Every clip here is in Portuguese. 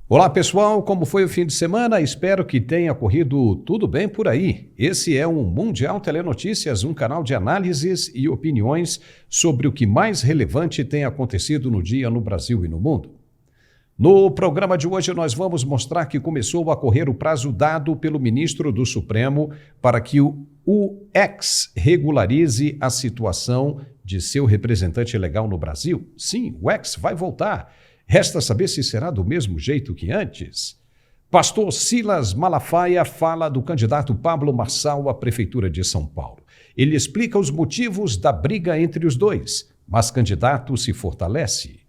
Olá pessoal, como foi o fim de semana? Espero que tenha corrido tudo bem por aí. Esse é o Mundial Telenotícias, um canal de análises e opiniões sobre o que mais relevante tem acontecido no dia no Brasil e no mundo. No programa de hoje nós vamos mostrar que começou a correr o prazo dado pelo ministro do Supremo para que o ex regularize a situação de seu representante legal no Brasil. Sim, o ex vai voltar. Resta saber se será do mesmo jeito que antes. Pastor Silas Malafaia fala do candidato Pablo Marçal à Prefeitura de São Paulo. Ele explica os motivos da briga entre os dois, mas candidato se fortalece.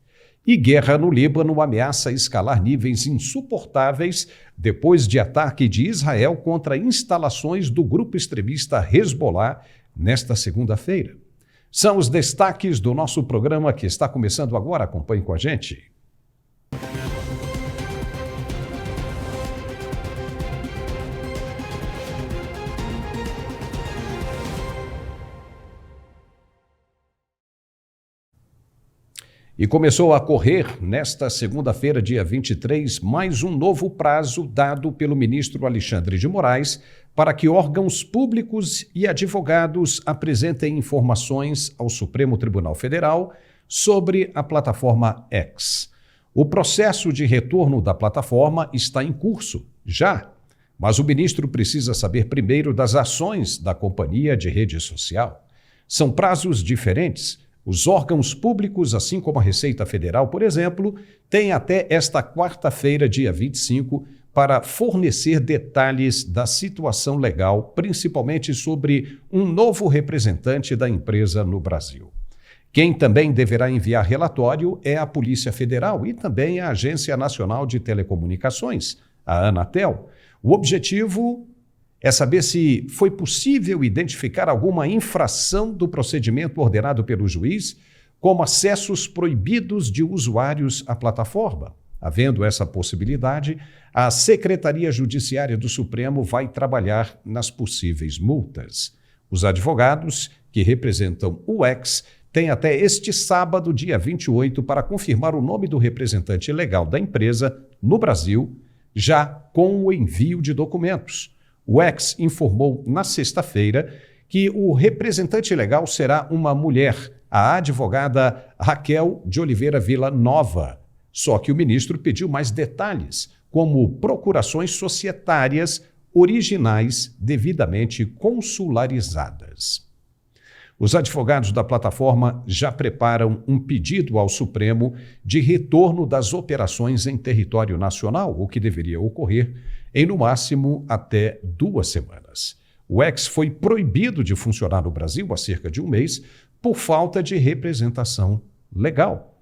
E guerra no Líbano ameaça escalar níveis insuportáveis depois de ataque de Israel contra instalações do grupo extremista Hezbollah nesta segunda-feira. São os destaques do nosso programa que está começando agora. Acompanhe com a gente. E começou a correr, nesta segunda-feira, dia 23, mais um novo prazo dado pelo ministro Alexandre de Moraes para que órgãos públicos e advogados apresentem informações ao Supremo Tribunal Federal sobre a plataforma X. O processo de retorno da plataforma está em curso, já, mas o ministro precisa saber primeiro das ações da companhia de rede social. São prazos diferentes. Os órgãos públicos, assim como a Receita Federal, por exemplo, têm até esta quarta-feira, dia 25, para fornecer detalhes da situação legal, principalmente sobre um novo representante da empresa no Brasil. Quem também deverá enviar relatório é a Polícia Federal e também a Agência Nacional de Telecomunicações, a Anatel. O objetivo é saber se foi possível identificar alguma infração do procedimento ordenado pelo juiz, como acessos proibidos de usuários à plataforma. Havendo essa possibilidade, a Secretaria Judiciária do Supremo vai trabalhar nas possíveis multas. Os advogados que representam o ex têm até este sábado, dia 28, para confirmar o nome do representante legal da empresa no Brasil, já com o envio de documentos. O ex informou na sexta-feira que o representante legal será uma mulher, a advogada Raquel de Oliveira Villanova. Só que o ministro pediu mais detalhes, como procurações societárias originais devidamente consularizadas. Os advogados da plataforma já preparam um pedido ao Supremo de retorno das operações em território nacional, o que deveria ocorrer em, no máximo, até 2 semanas. O ex foi proibido de funcionar no Brasil há cerca de um mês por falta de representação legal.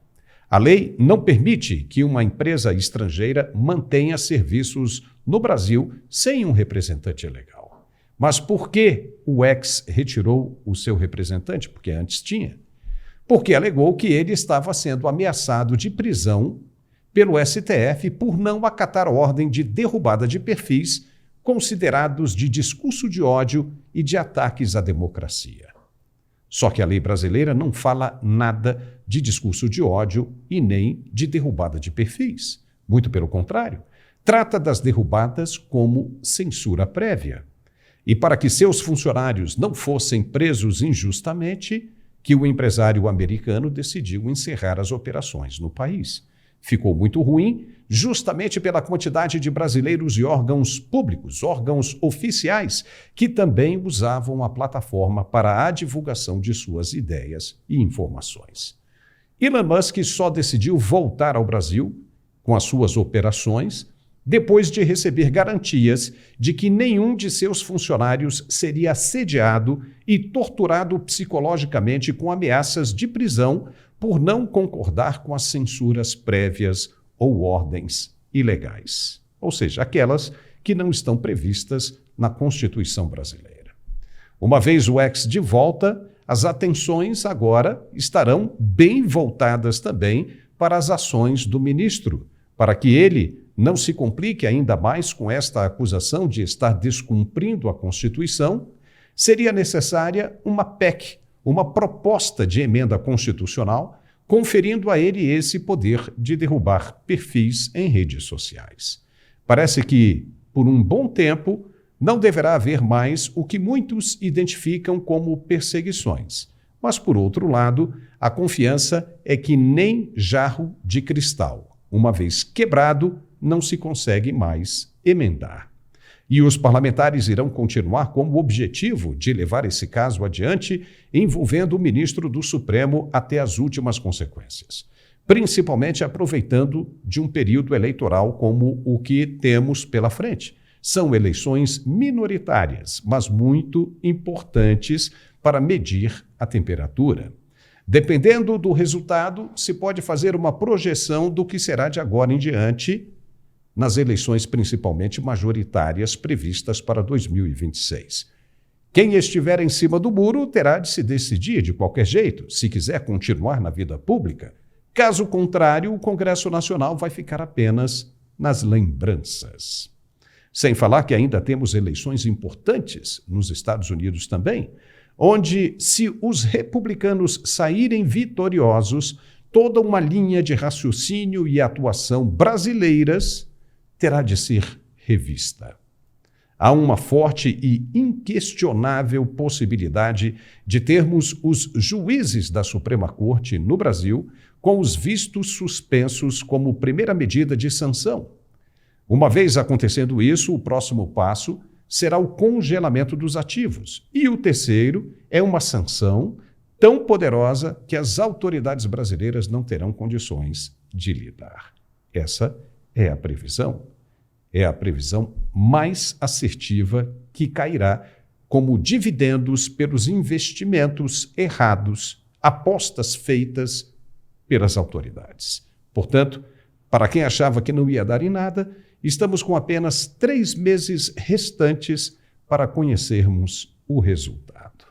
A lei não permite que uma empresa estrangeira mantenha serviços no Brasil sem um representante legal. Mas por que o ex retirou o seu representante? Porque antes tinha. Porque alegou que ele estava sendo ameaçado de prisão pelo STF por não acatar ordem de derrubada de perfis considerados de discurso de ódio e de ataques à democracia. Só que a lei brasileira não fala nada de discurso de ódio e nem de derrubada de perfis. Muito pelo contrário, trata das derrubadas como censura prévia. E para que seus funcionários não fossem presos injustamente, que o empresário americano decidiu encerrar as operações no país. Ficou muito ruim, justamente pela quantidade de brasileiros e órgãos públicos, órgãos oficiais, que também usavam a plataforma para a divulgação de suas ideias e informações. Elon Musk só decidiu voltar ao Brasil com as suas operações depois de receber garantias de que nenhum de seus funcionários seria assediado e torturado psicologicamente com ameaças de prisão por não concordar com as censuras prévias ou ordens ilegais, ou seja, aquelas que não estão previstas na Constituição brasileira. Uma vez o ex de volta, as atenções agora estarão bem voltadas também para as ações do ministro, para que ele não se complique ainda mais com esta acusação de estar descumprindo a Constituição. Seria necessária uma PEC, uma proposta de emenda constitucional, conferindo a ele esse poder de derrubar perfis em redes sociais. Parece que, por um bom tempo, não deverá haver mais o que muitos identificam como perseguições. Mas, por outro lado, a confiança é que nem jarro de cristal. Uma vez quebrado, não se consegue mais emendar. E os parlamentares irão continuar com o objetivo de levar esse caso adiante, envolvendo o ministro do Supremo até as últimas consequências, principalmente aproveitando de um período eleitoral como o que temos pela frente. São eleições minoritárias, mas muito importantes para medir a temperatura. Dependendo do resultado, se pode fazer uma projeção do que será de agora em diante nas eleições principalmente majoritárias previstas para 2026. Quem estiver em cima do muro terá de se decidir de qualquer jeito, se quiser continuar na vida pública. Caso contrário, o Congresso Nacional vai ficar apenas nas lembranças. Sem falar que ainda temos eleições importantes nos Estados Unidos também, onde, se os republicanos saírem vitoriosos, toda uma linha de raciocínio e atuação brasileiras terá de ser revista. Há uma forte e inquestionável possibilidade de termos os juízes da Suprema Corte no Brasil com os vistos suspensos como primeira medida de sanção. Uma vez acontecendo isso, o próximo passo será o congelamento dos ativos. E o terceiro é uma sanção tão poderosa que as autoridades brasileiras não terão condições de lidar. Essa é a previsão. É a previsão mais assertiva que cairá como dividendos pelos investimentos errados, apostas feitas pelas autoridades. Portanto, para quem achava que não ia dar em nada, estamos com apenas 3 meses restantes para conhecermos o resultado.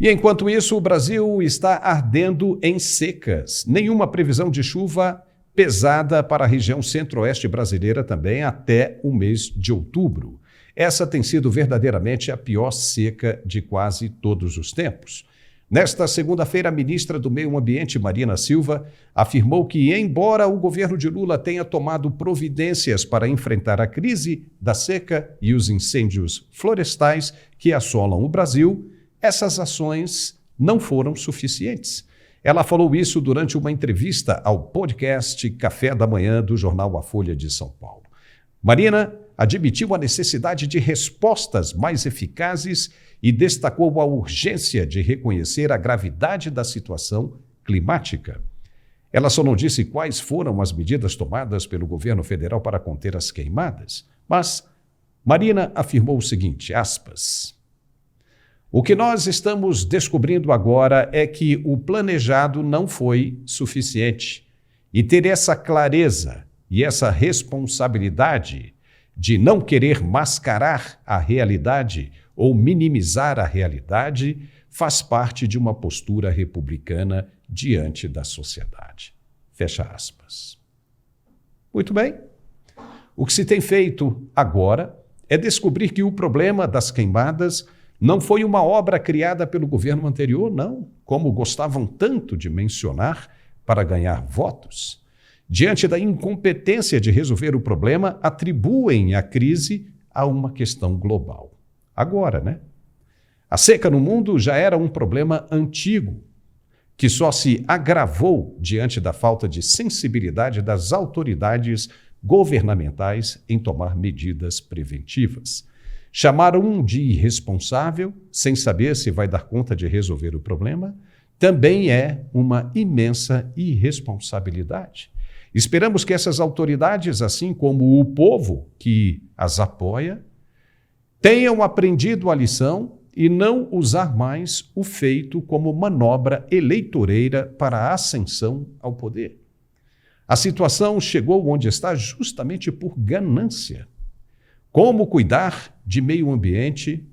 E enquanto isso, o Brasil está ardendo em secas. Nenhuma previsão de chuva pesada para a região centro-oeste brasileira também até o mês de outubro. Essa tem sido verdadeiramente a pior seca de quase todos os tempos. Nesta segunda-feira, a ministra do Meio Ambiente, Marina Silva, afirmou que, embora o governo de Lula tenha tomado providências para enfrentar a crise da seca e os incêndios florestais que assolam o Brasil, essas ações não foram suficientes. Ela falou isso durante uma entrevista ao podcast Café da Manhã do jornal A Folha de São Paulo. Marina admitiu a necessidade de respostas mais eficazes e destacou a urgência de reconhecer a gravidade da situação climática. Ela só não disse quais foram as medidas tomadas pelo governo federal para conter as queimadas, mas Marina afirmou o seguinte, aspas, "O que nós estamos descobrindo agora é que o planejado não foi suficiente e ter essa clareza e essa responsabilidade de não querer mascarar a realidade ou minimizar a realidade faz parte de uma postura republicana diante da sociedade." Fecha aspas. Muito bem. O que se tem feito agora é descobrir que o problema das queimadas não foi uma obra criada pelo governo anterior, não, como gostavam tanto de mencionar para ganhar votos. Diante da incompetência de resolver o problema, atribuem a crise a uma questão global. Agora, né? A seca no mundo já era um problema antigo, que só se agravou diante da falta de sensibilidade das autoridades governamentais em tomar medidas preventivas. Chamaram um de irresponsável, sem saber se vai dar conta de resolver o problema, também é uma imensa irresponsabilidade. Esperamos que essas autoridades, assim como o povo que as apoia, tenham aprendido a lição e não usar mais o feito como manobra eleitoreira para a ascensão ao poder. A situação chegou onde está justamente por ganância. Como cuidar de meio ambiente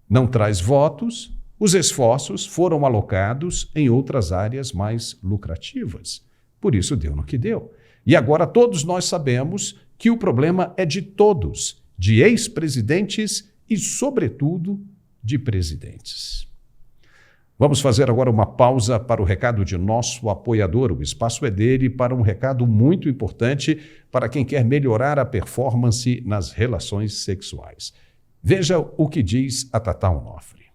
não traz votos, os esforços foram alocados em outras áreas mais lucrativas. Por isso deu no que deu. E agora todos nós sabemos que o problema é de todos, de ex-presidentes e, sobretudo, de presidentes. Vamos fazer agora uma pausa para o recado de nosso apoiador. O espaço é dele para um recado muito importante para quem quer melhorar a performance nas relações sexuais. Veja o que diz a Tatá Onofre.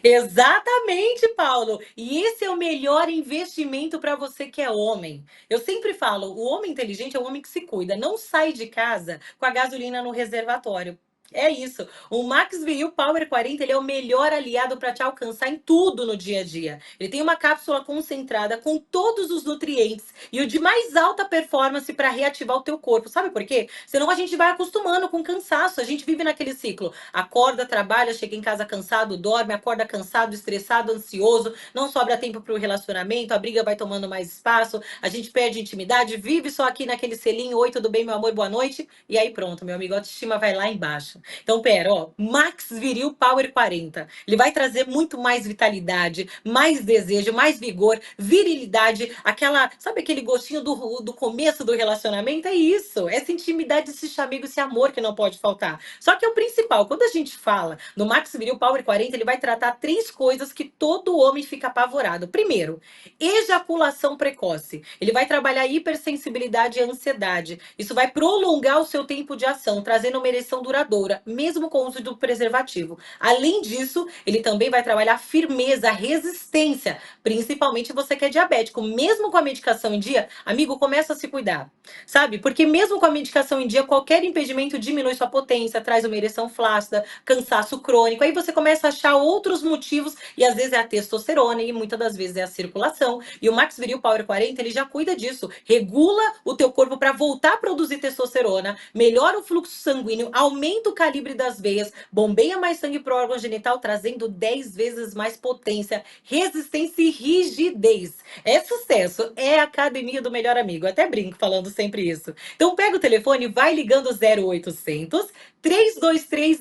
Exatamente, Paulo. E esse é o melhor investimento para você que é homem. Eu sempre falo, o homem inteligente é o homem que se cuida, não sai de casa com a gasolina no reservatório. É isso. O Max Viril Power 40, ele é o melhor aliado para te alcançar em tudo no dia a dia. Ele tem uma cápsula concentrada com todos os nutrientes e o de mais alta performance para reativar o teu corpo. Sabe por quê? Senão a gente vai acostumando com cansaço. A gente vive naquele ciclo. Acorda, trabalha, chega em casa cansado, dorme, acorda cansado, estressado, ansioso, não sobra tempo para o relacionamento, a briga vai tomando mais espaço, a gente perde intimidade, vive só aqui naquele selinho, oi, tudo bem, meu amor, boa noite, e aí pronto, meu amigo, a autoestima vai lá embaixo. Então, pera, ó, Max Viril Power 40. Ele vai trazer muito mais vitalidade, mais desejo, mais vigor, virilidade, aquela, sabe aquele gostinho do começo do relacionamento? É isso, essa intimidade, esse chamego, esse amor que não pode faltar. Só que é o principal, quando a gente fala no Max Viril Power 40, ele vai tratar 3 coisas que todo homem fica apavorado. Primeiro, ejaculação precoce. Ele vai trabalhar a hipersensibilidade e a ansiedade. Isso vai prolongar o seu tempo de ação, trazendo uma ereção duradoura, mesmo com o uso do preservativo. Além disso, ele também vai trabalhar firmeza, resistência, principalmente você que é diabético. Mesmo com a medicação em dia, amigo, começa a se cuidar, sabe? Porque mesmo com a medicação em dia, qualquer impedimento diminui sua potência, traz uma ereção flácida, cansaço crônico. Aí você começa a achar outros motivos e às vezes é a testosterona e muitas das vezes é a circulação. E o Max Viril Power 40, ele já cuida disso. Regula o teu corpo para voltar a produzir testosterona, melhora o fluxo sanguíneo, aumenta o calibre das veias, bombeia mais sangue para o órgão genital, trazendo 10 vezes mais potência, resistência e rigidez. É sucesso, é a academia do melhor amigo. Eu até brinco falando sempre isso. Então pega o telefone e vai ligando 0800 323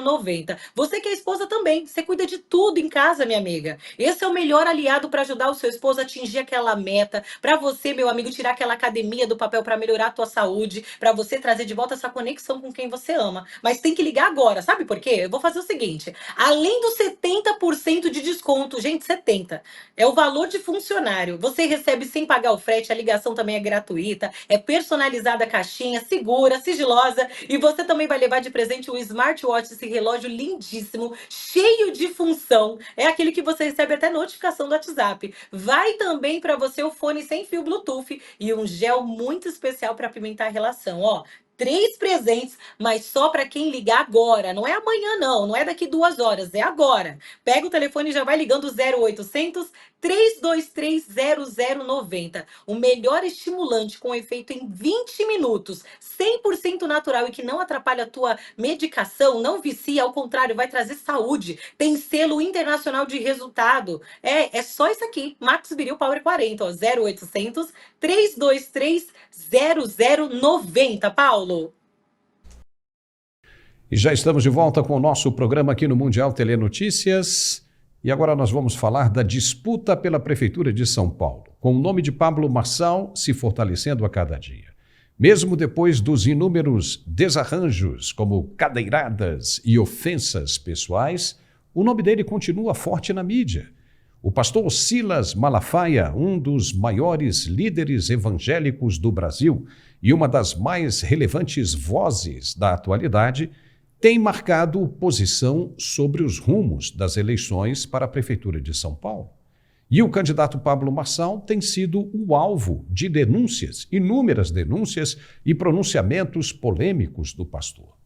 0090. Você que é esposa também, você cuida de tudo em casa, minha amiga. Esse é o melhor aliado para ajudar o seu esposo a atingir aquela meta, para você, meu amigo, tirar aquela academia do papel para melhorar a tua saúde, para você trazer de volta essa conexão com quem você ama. Mas tem que ligar agora, sabe por quê? Eu vou fazer o seguinte, além dos 70% de desconto, gente, 70, é o valor de funcionário. Você recebe sem pagar o frete, a ligação também é gratuita, é personalizada a caixinha, segura, sigilosa, e você também vai levar de presente o smartwatch, esse relógio lindíssimo, cheio de função. É aquele que você recebe até notificação do WhatsApp. Vai também para você o fone sem fio Bluetooth e um gel muito especial para apimentar a relação, ó. 3 presentes, mas só para quem ligar agora. Não é amanhã, não. Não é daqui 2 horas. É agora. Pega o telefone e já vai ligando 0800 323 0090. O melhor estimulante com efeito em 20 minutos. 100% natural e que não atrapalha a tua medicação, não vicia, ao contrário, vai trazer saúde. Tem selo internacional de resultado. É só isso aqui. Max Viril Power 40, ó, 0800 323 0090, Paulo. E já estamos de volta com o nosso programa aqui no Mundial Telenotícias. E agora nós vamos falar da disputa pela Prefeitura de São Paulo, com o nome de Pablo Marçal se fortalecendo a cada dia. Mesmo depois dos inúmeros desarranjos, como cadeiradas e ofensas pessoais, o nome dele continua forte na mídia. O pastor Silas Malafaia, um dos maiores líderes evangélicos do Brasil e uma das mais relevantes vozes da atualidade, tem marcado posição sobre os rumos das eleições para a Prefeitura de São Paulo. E o candidato Pablo Marçal tem sido o alvo de denúncias, inúmeras denúncias e pronunciamentos polêmicos do pastor.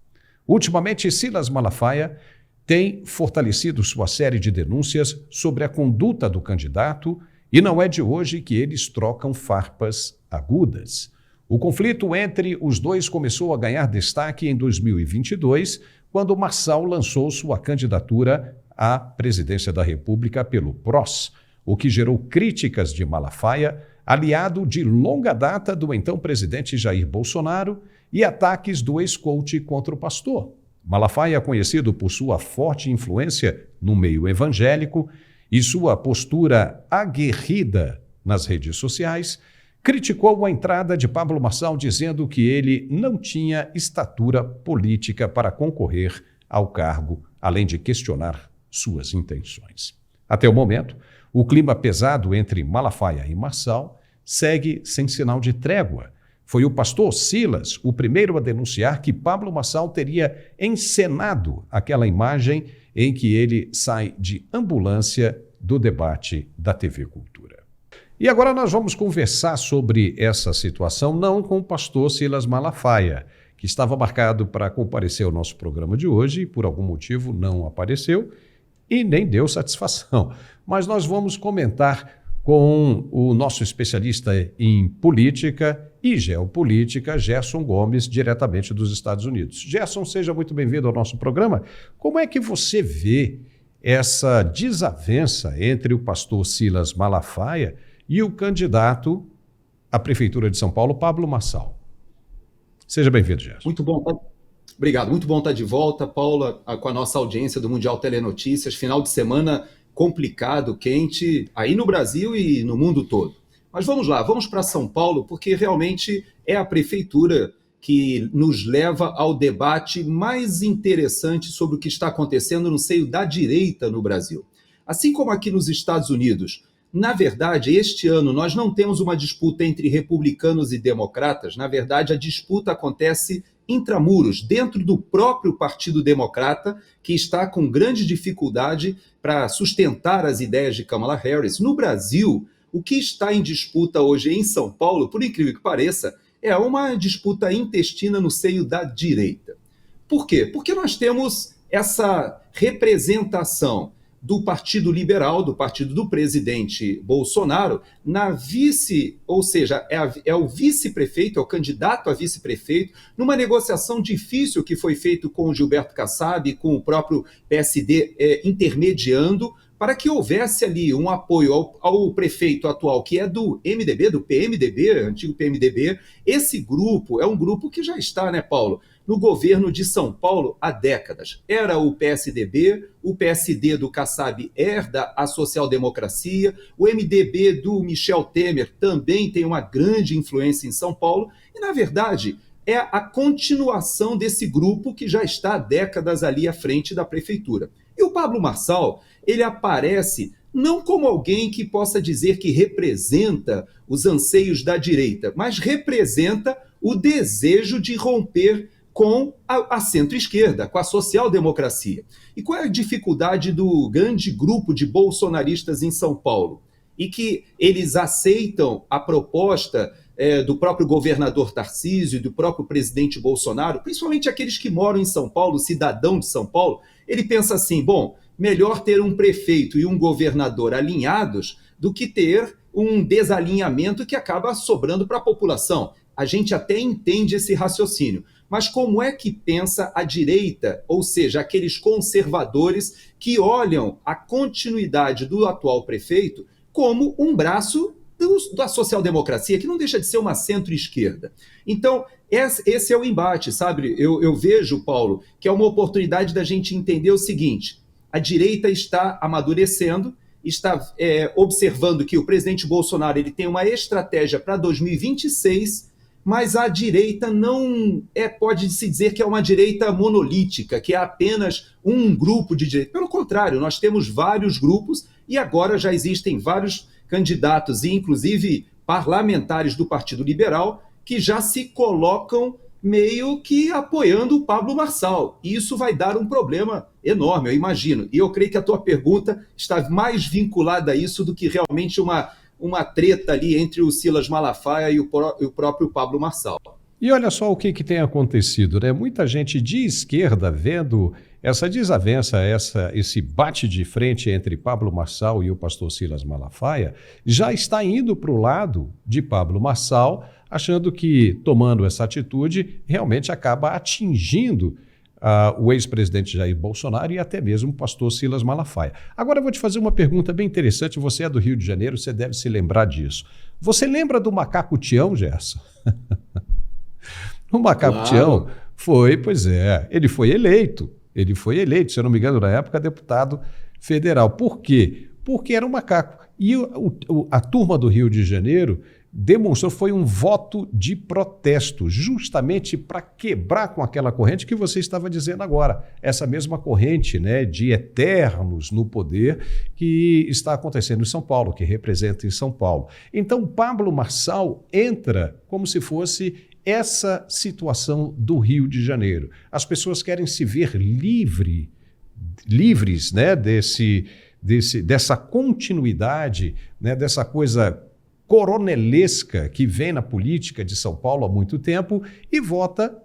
Ultimamente, Silas Malafaia tem fortalecido sua série de denúncias sobre a conduta do candidato e não é de hoje que eles trocam farpas agudas. O conflito entre os dois começou a ganhar destaque em 2022, quando Marçal lançou sua candidatura à presidência da República pelo PROS, o que gerou críticas de Malafaia, aliado de longa data do então presidente Jair Bolsonaro, e ataques do ex-coach contra o pastor. Malafaia é conhecido por sua forte influência no meio evangélico e sua postura aguerrida nas redes sociais, criticou a entrada de Pablo Marçal dizendo que ele não tinha estatura política para concorrer ao cargo, além de questionar suas intenções. Até o momento, o clima pesado entre Malafaia e Marçal segue sem sinal de trégua. Foi o pastor Silas o primeiro a denunciar que Pablo Marçal teria encenado aquela imagem em que ele sai de ambulância do debate da TV Cultura. E agora nós vamos conversar sobre essa situação, não com o pastor Silas Malafaia, que estava marcado para comparecer ao nosso programa de hoje e por algum motivo não apareceu e nem deu satisfação. Mas nós vamos comentar com o nosso especialista em política e geopolítica, Gerson Gomes, diretamente dos Estados Unidos. Gerson, seja muito bem-vindo ao nosso programa. Como é que você vê essa desavença entre o pastor Silas Malafaia e o candidato à Prefeitura de São Paulo, Pablo Marçal? Seja bem-vindo, Gerson. Muito bom. Obrigado. Muito bom estar de volta, Paula, com a nossa audiência do Mundial Telenotícias. Final de semana complicado, quente, aí no Brasil e no mundo todo. Mas vamos lá, vamos para São Paulo, porque realmente é a prefeitura que nos leva ao debate mais interessante sobre o que está acontecendo no seio da direita no Brasil. Assim como aqui nos Estados Unidos, na verdade, este ano nós não temos uma disputa entre republicanos e democratas, na verdade a disputa acontece intramuros, dentro do próprio Partido Democrata, que está com grande dificuldade para sustentar as ideias de Kamala Harris. No Brasil, o que está em disputa hoje em São Paulo, por incrível que pareça, é uma disputa intestina no seio da direita. Por quê? Porque nós temos essa representação do Partido Liberal, do partido do presidente Bolsonaro, na vice, ou seja, é o vice-prefeito, é o candidato a vice-prefeito, numa negociação difícil que foi feita com o Gilberto Kassab, com o próprio PSD intermediando, para que houvesse ali um apoio ao prefeito atual, que é do MDB, do PMDB, antigo PMDB. Esse grupo é um grupo que já está, né, Paulo, no governo de São Paulo há décadas. Era o PSDB, o PSD do Kassab herda a social-democracia, o MDB do Michel Temer também tem uma grande influência em São Paulo, e, na verdade, é a continuação desse grupo que já está há décadas ali à frente da prefeitura. E o Pablo Marçal, ele aparece não como alguém que possa dizer que representa os anseios da direita, mas representa o desejo de romper com a centro-esquerda, com a social-democracia. E qual é a dificuldade do grande grupo de bolsonaristas em São Paulo? E que eles aceitam a proposta do próprio governador Tarcísio e do próprio presidente Bolsonaro, principalmente aqueles que moram em São Paulo, cidadão de São Paulo. Ele pensa assim, bom, melhor ter um prefeito e um governador alinhados do que ter um desalinhamento que acaba sobrando para a população. A gente até entende esse raciocínio, mas como é que pensa a direita, ou seja, aqueles conservadores que olham a continuidade do atual prefeito como um braço da social-democracia, que não deixa de ser uma centro-esquerda? Então, esse é o embate, sabe? Eu vejo, Paulo, que é uma oportunidade da gente entender o seguinte: a direita está amadurecendo, está observando que o presidente Bolsonaro ele tem uma estratégia para 2026, mas a direita não pode-se dizer que é uma direita monolítica, que é apenas um grupo de direita. Pelo contrário, nós temos vários grupos e agora já existem vários candidatos, e inclusive parlamentares do Partido Liberal, que já se colocam meio que apoiando o Pablo Marçal. E isso vai dar um problema enorme, eu imagino. E eu creio que a tua pergunta está mais vinculada a isso do que realmente uma treta ali entre o Silas Malafaia e o próprio Pablo Marçal. E olha só o que tem acontecido, né? Muita gente de esquerda vendo essa desavença, esse bate de frente entre Pablo Marçal e o pastor Silas Malafaia, já está indo para o lado de Pablo Marçal, achando que, tomando essa atitude, realmente acaba atingindo o ex-presidente Jair Bolsonaro e até mesmo o pastor Silas Malafaia. Agora eu vou te fazer uma pergunta bem interessante, você é do Rio de Janeiro, você deve se lembrar disso. Você lembra do Macaco Tião, Gerson? O Macaco Tião ele foi eleito, se eu não me engano, na época, deputado federal. Por quê? Porque era um macaco. E a turma do Rio de Janeiro demonstrou, foi um voto de protesto, justamente para quebrar com aquela corrente que você estava dizendo agora, essa mesma corrente, né, de eternos no poder que está acontecendo em São Paulo, que representa em São Paulo. Então, Pablo Marçal entra como se fosse essa situação do Rio de Janeiro. As pessoas querem se ver livres, né, dessa continuidade, né, dessa coisa coronelesca que vem na política de São Paulo há muito tempo e vota,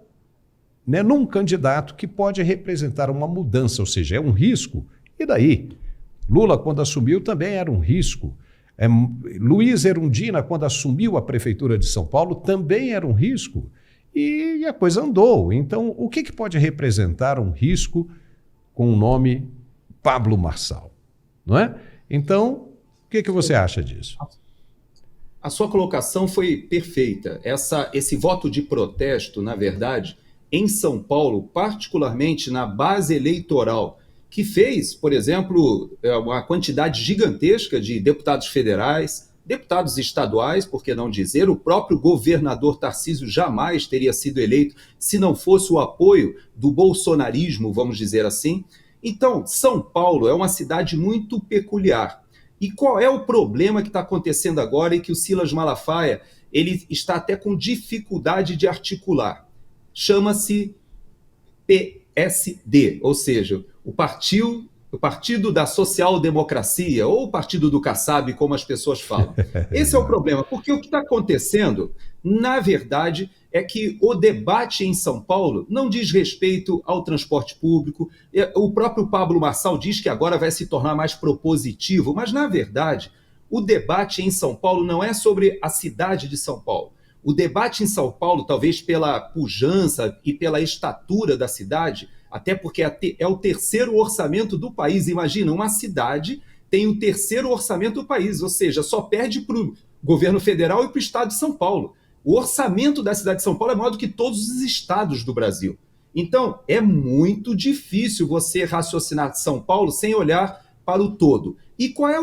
né, num candidato que pode representar uma mudança, ou seja, é um risco. E daí? Lula, quando assumiu, também era um risco. Luiz Erundina, quando assumiu a prefeitura de São Paulo, também era um risco. E a coisa andou. Então, o que pode representar um risco com o nome Pablo Marçal? Não é? Então, o que você acha disso? A sua colocação foi perfeita. Esse voto de protesto, na verdade, em São Paulo, particularmente na base eleitoral, que fez, por exemplo, uma quantidade gigantesca de deputados federais, deputados estaduais, por que não dizer, o próprio governador Tarcísio jamais teria sido eleito se não fosse o apoio do bolsonarismo, vamos dizer assim. Então, São Paulo é uma cidade muito peculiar. E qual é o problema que está acontecendo agora e que o Silas Malafaia ele está até com dificuldade de articular? Chama-se PSD, ou seja, o Partido da Social-Democracia, ou o Partido do Kassab, como as pessoas falam. Esse é o problema, porque o que está acontecendo, na verdade, é que o debate em São Paulo não diz respeito ao transporte público. O próprio Pablo Marçal diz que agora vai se tornar mais propositivo, mas, na verdade, o debate em São Paulo não é sobre a cidade de São Paulo. O debate em São Paulo, talvez pela pujança e pela estatura da cidade, até porque é o terceiro orçamento do país. Imagina, uma cidade tem o terceiro orçamento do país, ou seja, só perde para o governo federal e para o estado de São Paulo. O orçamento da cidade de São Paulo é maior do que todos os estados do Brasil. Então, é muito difícil você raciocinar São Paulo sem olhar para o todo. E qual é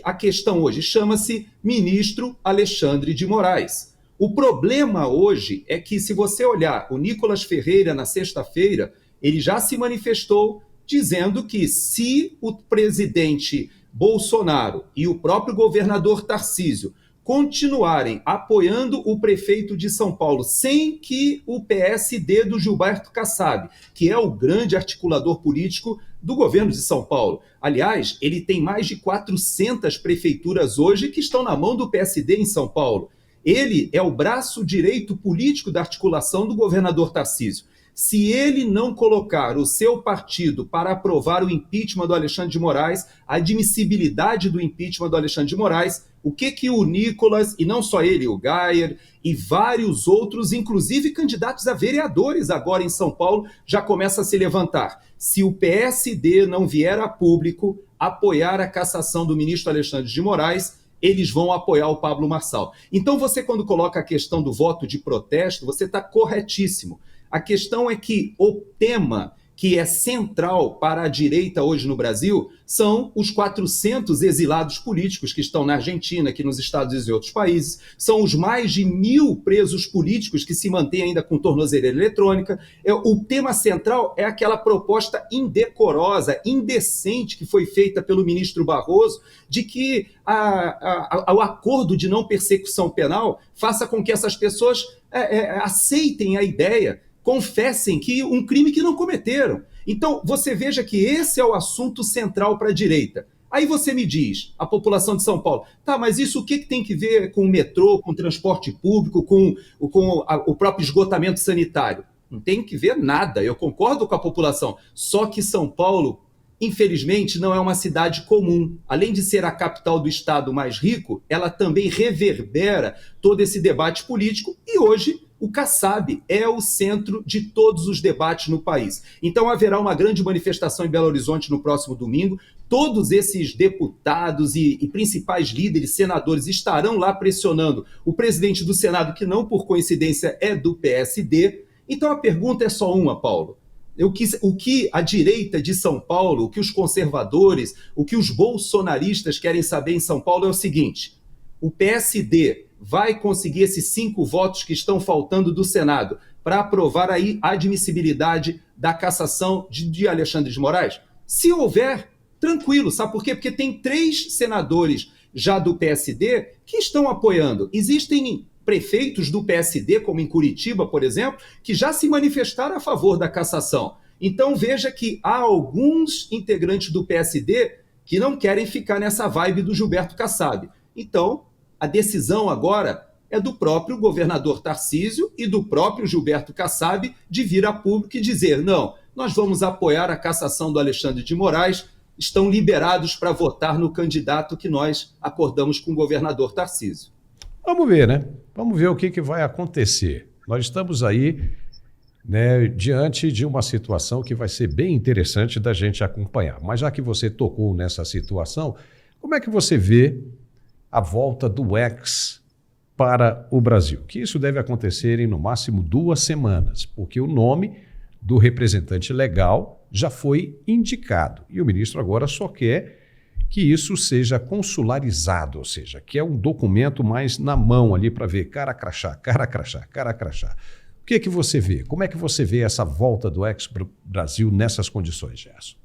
a questão hoje? Chama-se ministro Alexandre de Moraes. O problema hoje é que, se você olhar o Nicolas Ferreira na sexta-feira, ele já se manifestou dizendo que se o presidente Bolsonaro e o próprio governador Tarcísio continuarem apoiando o prefeito de São Paulo sem que o PSD do Gilberto Kassab, que é o grande articulador político do governo de São Paulo. Aliás, ele tem mais de 400 prefeituras hoje que estão na mão do PSD em São Paulo. Ele é o braço direito político da articulação do governador Tarcísio. Se ele não colocar o seu partido para aprovar o impeachment do Alexandre de Moraes, a admissibilidade do impeachment do Alexandre de Moraes, o que o Nicolas, e não só ele, o Gayer e vários outros, inclusive candidatos a vereadores agora em São Paulo, já começa a se levantar? Se o PSD não vier a público apoiar a cassação do ministro Alexandre de Moraes, eles vão apoiar o Pablo Marçal. Então você, quando coloca a questão do voto de protesto, você está corretíssimo. A questão é que o tema que é central para a direita hoje no Brasil são os 400 exilados políticos que estão na Argentina, aqui nos Estados Unidos e outros países, são os mais de 1.000 presos políticos que se mantêm ainda com tornozeleira eletrônica. O tema central é aquela proposta indecorosa, indecente que foi feita pelo ministro Barroso, de que o acordo de não persecução penal faça com que essas pessoas aceitem a ideia, confessem que um crime que não cometeram. Então, você veja que esse é o assunto central para a direita. Aí você me diz, a população de São Paulo, tá, mas isso o que tem que ver com o metrô, com o transporte público, com o próprio esgotamento sanitário? Não tem que ver nada, eu concordo com a população. Só que São Paulo, infelizmente, não é uma cidade comum. Além de ser a capital do estado mais rico, ela também reverbera todo esse debate político e hoje o Kassab é o centro de todos os debates no país. Então haverá uma grande manifestação em Belo Horizonte no próximo domingo. Todos esses deputados e principais líderes, senadores, estarão lá pressionando o presidente do Senado, que não por coincidência é do PSD. Então a pergunta é só uma, Paulo. O que a direita de São Paulo, o que os conservadores, o que os bolsonaristas querem saber em São Paulo é o seguinte: o PSD vai conseguir esses 5 votos que estão faltando do Senado para aprovar a admissibilidade da cassação de Alexandre de Moraes? Se houver, tranquilo, sabe por quê? Porque tem 3 senadores já do PSD que estão apoiando. Existem prefeitos do PSD, como em Curitiba, por exemplo, que já se manifestaram a favor da cassação. Então veja que há alguns integrantes do PSD que não querem ficar nessa vibe do Gilberto Kassab. Então, a decisão agora é do próprio governador Tarcísio e do próprio Gilberto Kassab de vir a público e dizer: não, nós vamos apoiar a cassação do Alexandre de Moraes, estão liberados para votar no candidato que nós acordamos com o governador Tarcísio. Vamos ver, né? Vamos ver o que vai acontecer. Nós estamos aí, né, diante de uma situação que vai ser bem interessante da gente acompanhar. Mas já que você tocou nessa situação, como é que você vê a volta do X para o Brasil? Que isso deve acontecer em no máximo 2 semanas, porque o nome do representante legal já foi indicado e o ministro agora só quer que isso seja consularizado, ou seja, que é um documento mais na mão ali para ver cara crachá, cara crachá, cara crachá. O que você vê? Como é que você vê essa volta do X para o Brasil nessas condições, Gerson?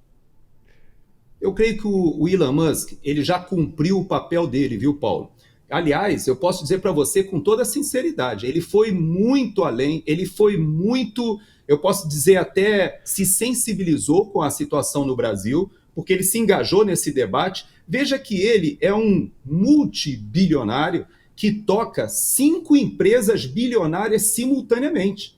Eu creio que o Elon Musk ele já cumpriu o papel dele, viu, Paulo? Aliás, eu posso dizer para você com toda sinceridade, ele foi muito além, ele foi muito, eu posso dizer até se sensibilizou com a situação no Brasil, porque ele se engajou nesse debate. Veja que ele é um multibilionário que toca 5 empresas bilionárias simultaneamente.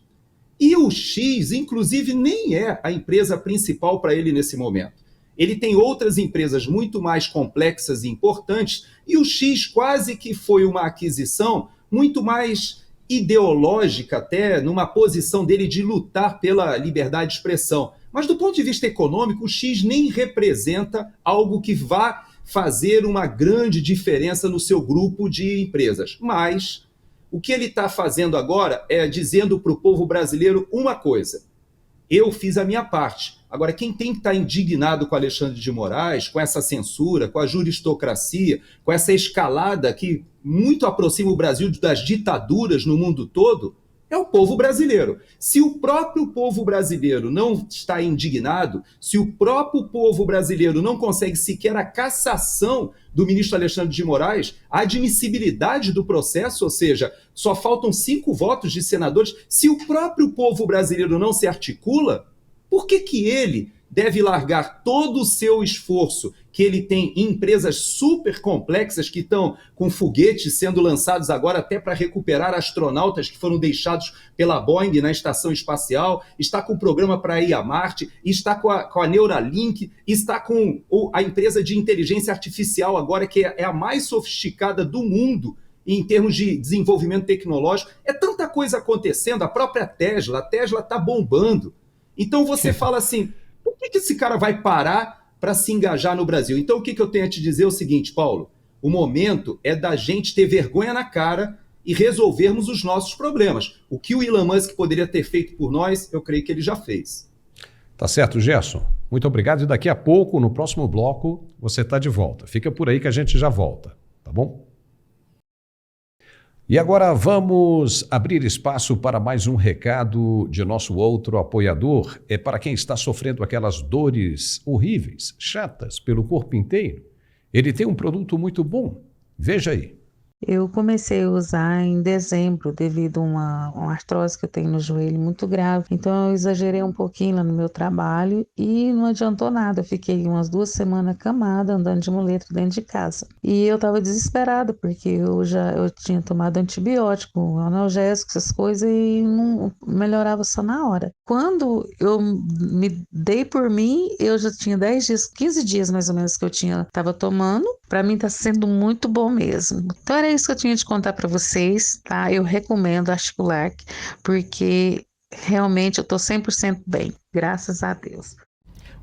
E o X, inclusive, nem é a empresa principal para ele nesse momento. Ele tem outras empresas muito mais complexas e importantes, e o X quase que foi uma aquisição muito mais ideológica, até numa posição dele de lutar pela liberdade de expressão. Mas do ponto de vista econômico, o X nem representa algo que vá fazer uma grande diferença no seu grupo de empresas. Mas o que ele está fazendo agora é dizendo para o povo brasileiro uma coisa: eu fiz a minha parte. Agora, quem tem que estar indignado com Alexandre de Moraes, com essa censura, com a juristocracia, com essa escalada que muito aproxima o Brasil das ditaduras no mundo todo, é o povo brasileiro. Se o próprio povo brasileiro não está indignado, se o próprio povo brasileiro não consegue sequer a cassação do ministro Alexandre de Moraes, a admissibilidade do processo, ou seja, só faltam 5 votos de senadores, se o próprio povo brasileiro não se articula, por que ele deve largar todo o seu esforço que ele tem em empresas super complexas que estão com foguetes sendo lançados agora até para recuperar astronautas que foram deixados pela Boeing na estação espacial, está com o programa para ir a Marte, está com a Neuralink, está com a empresa de inteligência artificial agora que é a mais sofisticada do mundo em termos de desenvolvimento tecnológico. É tanta coisa acontecendo, a própria Tesla está bombando. Então você fala assim, por que esse cara vai parar para se engajar no Brasil? Então o que eu tenho a te dizer é o seguinte, Paulo: o momento é da gente ter vergonha na cara e resolvermos os nossos problemas. O que o Elon Musk poderia ter feito por nós, eu creio que ele já fez. Tá certo, Gerson. Muito obrigado. E daqui a pouco, no próximo bloco, você está de volta. Fica por aí que a gente já volta, tá bom? E agora vamos abrir espaço para mais um recado de nosso outro apoiador. É para quem está sofrendo aquelas dores horríveis, chatas pelo corpo inteiro. Ele tem um produto muito bom. Veja aí. Eu comecei a usar em dezembro devido a uma artrose que eu tenho no joelho muito grave. Então eu exagerei um pouquinho lá no meu trabalho e não adiantou nada. Eu fiquei umas 2 semanas acamada, andando de muleta dentro de casa. E eu estava desesperada porque eu tinha tomado antibiótico, analgésico, essas coisas, e não melhorava só na hora. Quando eu me dei por mim, eu já tinha 10 dias, 15 dias mais ou menos que eu estava tomando. Para mim está sendo muito bom mesmo. Então era isso que eu tinha de contar para vocês, tá? Eu recomendo a Articulac, porque realmente eu estou 100% bem, graças a Deus.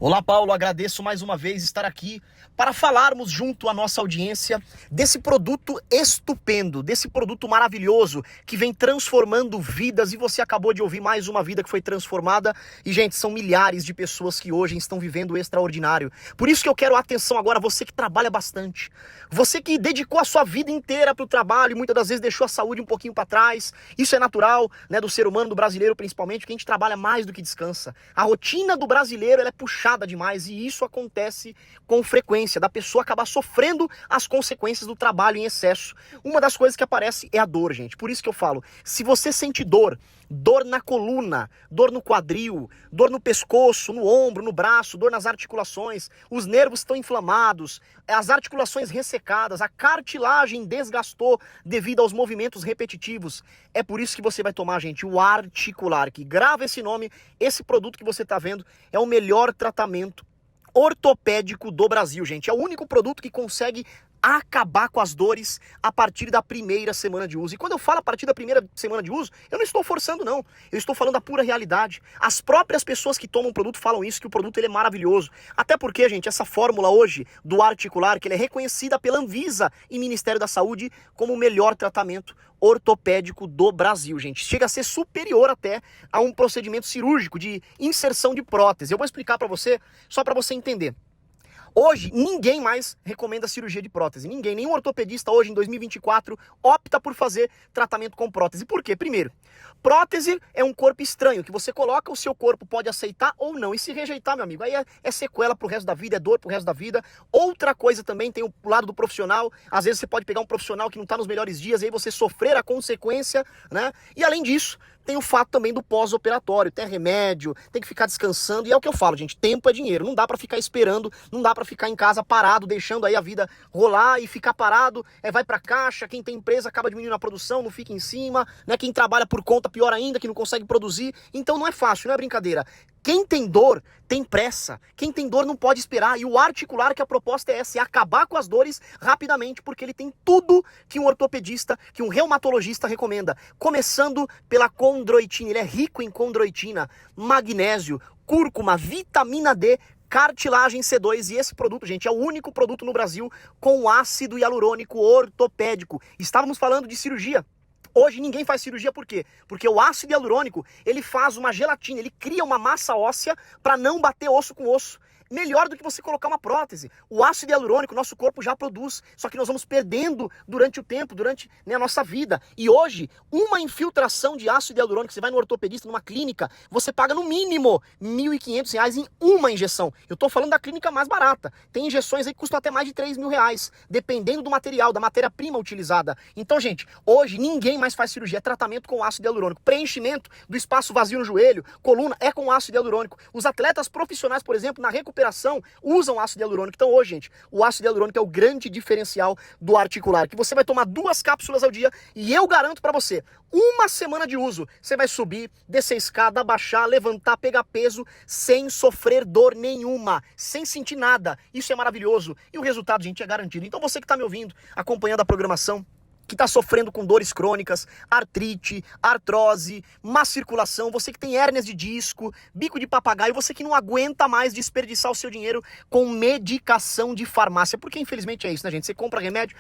Olá, Paulo, agradeço mais uma vez estar aqui para falarmos junto à nossa audiência desse produto estupendo, desse produto maravilhoso que vem transformando vidas, e você acabou de ouvir mais uma vida que foi transformada. E, gente, são milhares de pessoas que hoje estão vivendo o extraordinário. Por isso que eu quero atenção agora, você que trabalha bastante, você que dedicou a sua vida inteira para o trabalho e muitas das vezes deixou a saúde um pouquinho para trás. Isso é natural, né, do ser humano, do brasileiro principalmente, porque a gente trabalha mais do que descansa. A rotina do brasileiro ela é puxada demais, e isso acontece com frequência, da pessoa acabar sofrendo as consequências do trabalho em excesso. Uma das coisas que aparece é a dor, gente. Por isso que eu falo, se você sente dor na coluna, dor no quadril, dor no pescoço, no ombro, no braço, dor nas articulações, os nervos estão inflamados, as articulações ressecadas, a cartilagem desgastou devido aos movimentos repetitivos, é por isso que você vai tomar, gente, o Articular, que grava esse nome, esse produto que você está vendo é o melhor tratamento ortopédico do Brasil, gente. É o único produto que consegue acabar com as dores a partir da primeira semana de uso. E quando eu falo a partir da primeira semana de uso, eu não estou forçando, não. Eu estou falando da pura realidade. As próprias pessoas que tomam o produto falam isso, que o produto ele é maravilhoso. Até porque, gente, essa fórmula hoje do Articular, que ele é reconhecida pela Anvisa e Ministério da Saúde como o melhor tratamento ortopédico do Brasil, gente. Chega a ser superior até a um procedimento cirúrgico de inserção de prótese. Eu vou explicar para você, só para você entender. Hoje, ninguém mais recomenda cirurgia de prótese. Ninguém, nenhum ortopedista hoje, em 2024, opta por fazer tratamento com prótese. Por quê? Primeiro, prótese é um corpo estranho, que você coloca, o seu corpo pode aceitar ou não. E se rejeitar, meu amigo, aí é sequela pro resto da vida, é dor pro resto da vida. Outra coisa também, tem o lado do profissional. Às vezes você pode pegar um profissional que não tá nos melhores dias, e aí você sofrer a consequência, né? E além disso, tem o fato também do pós-operatório, tem remédio, tem que ficar descansando, e é o que eu falo, gente, tempo é dinheiro, não dá pra ficar esperando, não dá pra ficar em casa parado, deixando aí a vida rolar e ficar parado, vai pra caixa, quem tem empresa acaba diminuindo a produção, não fica em cima, né, quem trabalha por conta, pior ainda, que não consegue produzir, então não é fácil, não é brincadeira. Quem tem dor tem pressa, quem tem dor não pode esperar, e o Articular, que a proposta é essa, é acabar com as dores rapidamente, porque ele tem tudo que um ortopedista, que um reumatologista recomenda, começando pela condroitina. Ele é rico em condroitina, magnésio, cúrcuma, vitamina D, cartilagem C2, e esse produto, gente, é o único produto no Brasil com ácido hialurônico ortopédico. Estávamos falando de cirurgia. Hoje ninguém faz cirurgia, por quê? Porque o ácido hialurônico, ele faz uma gelatina, ele cria uma massa óssea para não bater osso com osso. Melhor do que você colocar uma prótese. O ácido hialurônico, nosso corpo já produz, só que nós vamos perdendo durante o tempo, durante, né, a nossa vida. E hoje, uma infiltração de ácido hialurônico, você vai no ortopedista, numa clínica, você paga no mínimo R$ 1.500 em uma injeção. Eu tô falando da clínica mais barata. Tem injeções aí que custam até mais de R$ 3.000, dependendo do material, da matéria-prima utilizada. Então, gente, hoje ninguém mais faz cirurgia, é tratamento com ácido hialurônico. Preenchimento do espaço vazio no joelho, coluna, é com ácido hialurônico. Os atletas profissionais, por exemplo, na recuperação, usam ácido hialurônico. Então hoje, gente, o ácido hialurônico é o grande diferencial do Articular, que você vai tomar 2 cápsulas ao dia, e eu garanto pra você, uma semana de uso, você vai subir, descer a escada, abaixar, levantar, pegar peso, sem sofrer dor nenhuma, sem sentir nada. Isso é maravilhoso. E o resultado, gente, é garantido. Então você que tá me ouvindo, acompanhando a programação, que está sofrendo com dores crônicas, artrite, artrose, má circulação, você que tem hérnias de disco, bico de papagaio, você que não aguenta mais desperdiçar o seu dinheiro com medicação de farmácia, porque infelizmente é isso, né, gente? Você compra remédio,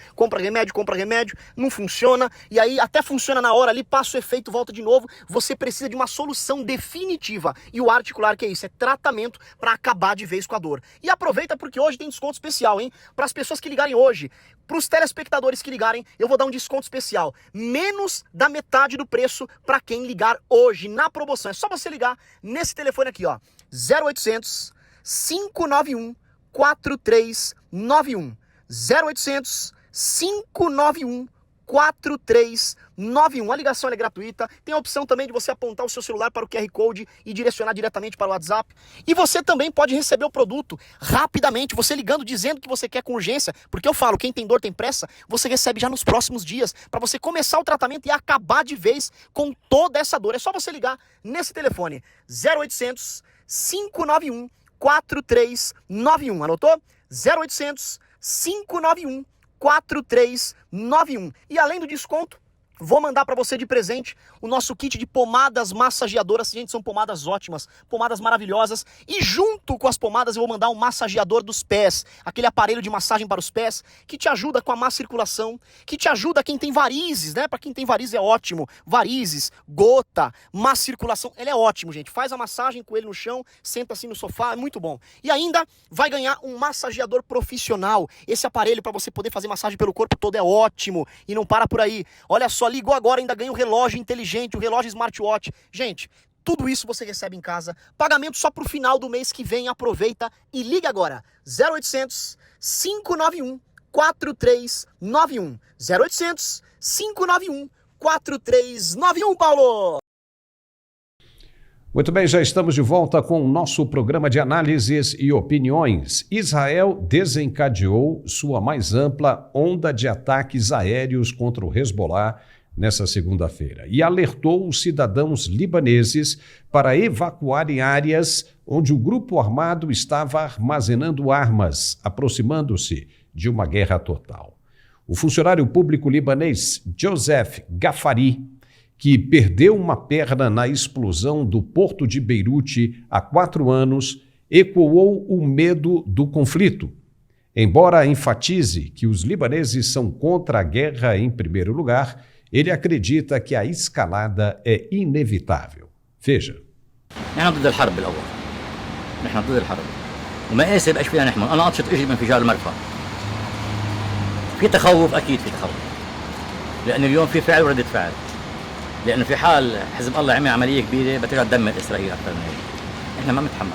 não funciona, e aí até funciona na hora ali, passa o efeito, volta de novo, você precisa de uma solução definitiva, e o Articular, que é isso? É tratamento para acabar de vez com a dor. E aproveita porque hoje tem desconto especial, hein? Para as pessoas que ligarem hoje, para os telespectadores que ligarem, eu vou dar um desconto especial, menos da metade do preço para quem ligar hoje na promoção. É só você ligar nesse telefone aqui, ó, 0800 591 4391, 0800 591 4391. A ligação é gratuita, tem a opção também de você apontar o seu celular para o QR Code e direcionar diretamente para o WhatsApp. E você também pode receber o produto rapidamente, você ligando dizendo que você quer com urgência, porque eu falo, quem tem dor tem pressa, você recebe já nos próximos dias, para você começar o tratamento e acabar de vez com toda essa dor. É só você ligar nesse telefone, 0800 591 4391, anotou? 0800 591 4391. E além do desconto, Vou mandar para você de presente o nosso kit de pomadas massageadoras. Gente, são pomadas ótimas, pomadas maravilhosas. E junto com as pomadas eu vou mandar um massageador dos pés, aquele aparelho de massagem para os pés, que te ajuda com a má circulação, que te ajuda quem tem varizes, né? Para quem tem varizes é ótimo. Varizes, gota, má circulação, ele é ótimo, gente. Faz a massagem com ele no chão, senta assim no sofá, é muito bom. E ainda vai ganhar um massageador profissional. Esse aparelho para você poder fazer massagem pelo corpo todo é ótimo. E não para por aí. Olha só, ligou agora, ainda ganha um relógio inteligente, um relógio smartwatch. Gente, tudo isso você recebe em casa. Pagamento só pro final do mês que vem. Aproveita e liga agora. 0800 591 4391. 0800 591 4391, Paulo! Muito bem, já estamos de volta com o nosso programa de análises e opiniões. Israel desencadeou sua mais ampla onda de ataques aéreos contra o Hezbollah nessa segunda-feira e alertou os cidadãos libaneses para evacuarem áreas onde o grupo armado estava armazenando armas, aproximando-se de uma guerra total. O funcionário público libanês Joseph Ghaffari, que perdeu uma perna na explosão do porto de Beirute há 4 anos, ecoou o medo do conflito. Embora enfatize que os libaneses são contra a guerra em primeiro lugar, ele acredita que a escalada é inevitável. Veja. نحن ضد الحرب الأول. نحن ضد الحرب. وما يصير ايش فينا نحمل. أنا أبسط إجي من انفجار المدفع. في تخوف أكيد في تخوف. لأن اليوم في فعل وردة فعل. لأنه في حال حزب الله عمل عملية كبيرة بترجع تدمر إسرائيل أكثر من هيك. إحنا ما بنتحمل.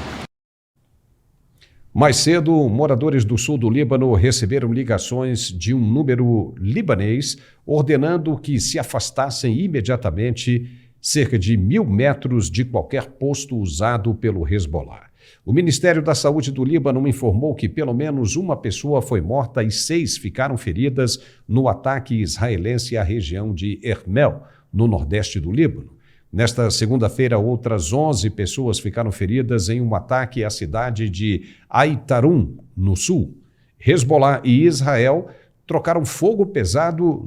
Mais cedo, moradores do sul do Líbano receberam ligações de um número libanês ordenando que se afastassem imediatamente cerca de 1.000 metros de qualquer posto usado pelo Hezbollah. O Ministério da Saúde do Líbano informou que pelo menos uma pessoa foi morta e 6 ficaram feridas no ataque israelense à região de Ermel, no nordeste do Líbano. Nesta segunda-feira, outras 11 pessoas ficaram feridas em um ataque à cidade de Aitarum, no sul. Hezbollah e Israel trocaram fogo pesado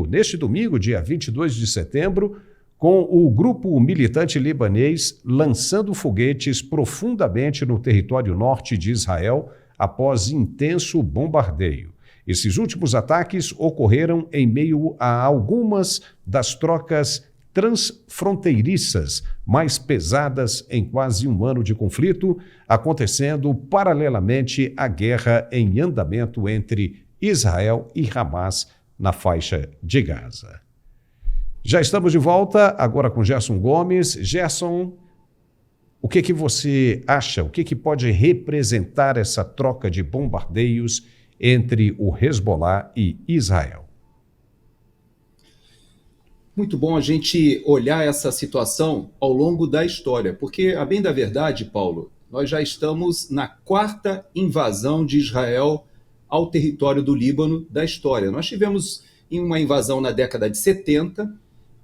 neste domingo, dia 22 de setembro, com o grupo militante libanês lançando foguetes profundamente no território norte de Israel após intenso bombardeio. Esses últimos ataques ocorreram em meio a algumas das trocas transfronteiriças mais pesadas em quase um ano de conflito, acontecendo paralelamente à guerra em andamento entre Israel e Hamas na faixa de Gaza. Já estamos de volta, agora com Gerson Gomes. Gerson, o que você acha? O que pode representar essa troca de bombardeios entre o Hezbollah e Israel? Muito bom a gente olhar essa situação ao longo da história, porque, a bem da verdade, Paulo, nós já estamos na 4ª invasão de Israel ao território do Líbano da história. Nós tivemos uma invasão na década de 70,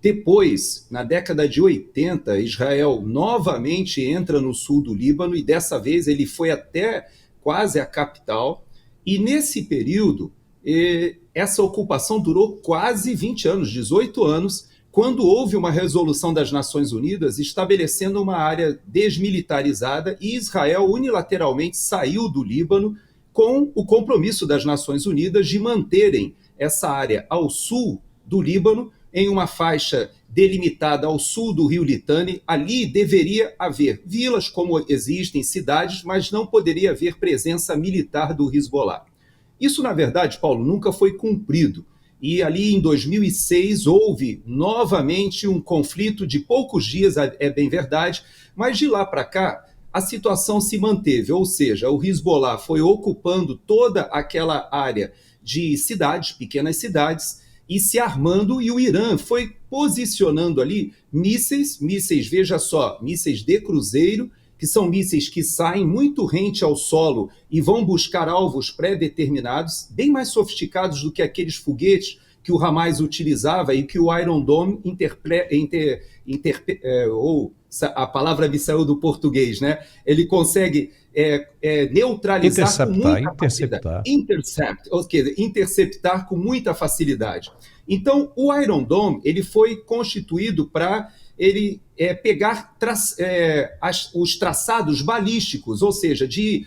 depois, na década de 80, Israel novamente entra no sul do Líbano e dessa vez ele foi até quase a capital. E nesse período, essa ocupação durou quase 20 anos, 18 anos, quando houve uma resolução das Nações Unidas estabelecendo uma área desmilitarizada e Israel unilateralmente saiu do Líbano com o compromisso das Nações Unidas de manterem essa área ao sul do Líbano, em uma faixa delimitada ao sul do rio Litani. Ali deveria haver vilas como existem, cidades, mas não poderia haver presença militar do Hezbollah. Isso, na verdade, Paulo, nunca foi cumprido. E ali em 2006 houve novamente um conflito de poucos dias, é bem verdade, mas de lá para cá a situação se manteve, ou seja, o Hezbollah foi ocupando toda aquela área de cidades, pequenas cidades, e se armando, e o Irã foi posicionando ali mísseis, veja só, mísseis de cruzeiro, que são mísseis que saem muito rente ao solo e vão buscar alvos pré-determinados, bem mais sofisticados do que aqueles foguetes que o Hamas utilizava e que o Iron Dome ou a palavra me saiu do português, né? Ele consegue neutralizar com muita facilidade. Interceptar com muita facilidade. Então, o Iron Dome ele foi constituído para pegar os traçados balísticos, ou seja, de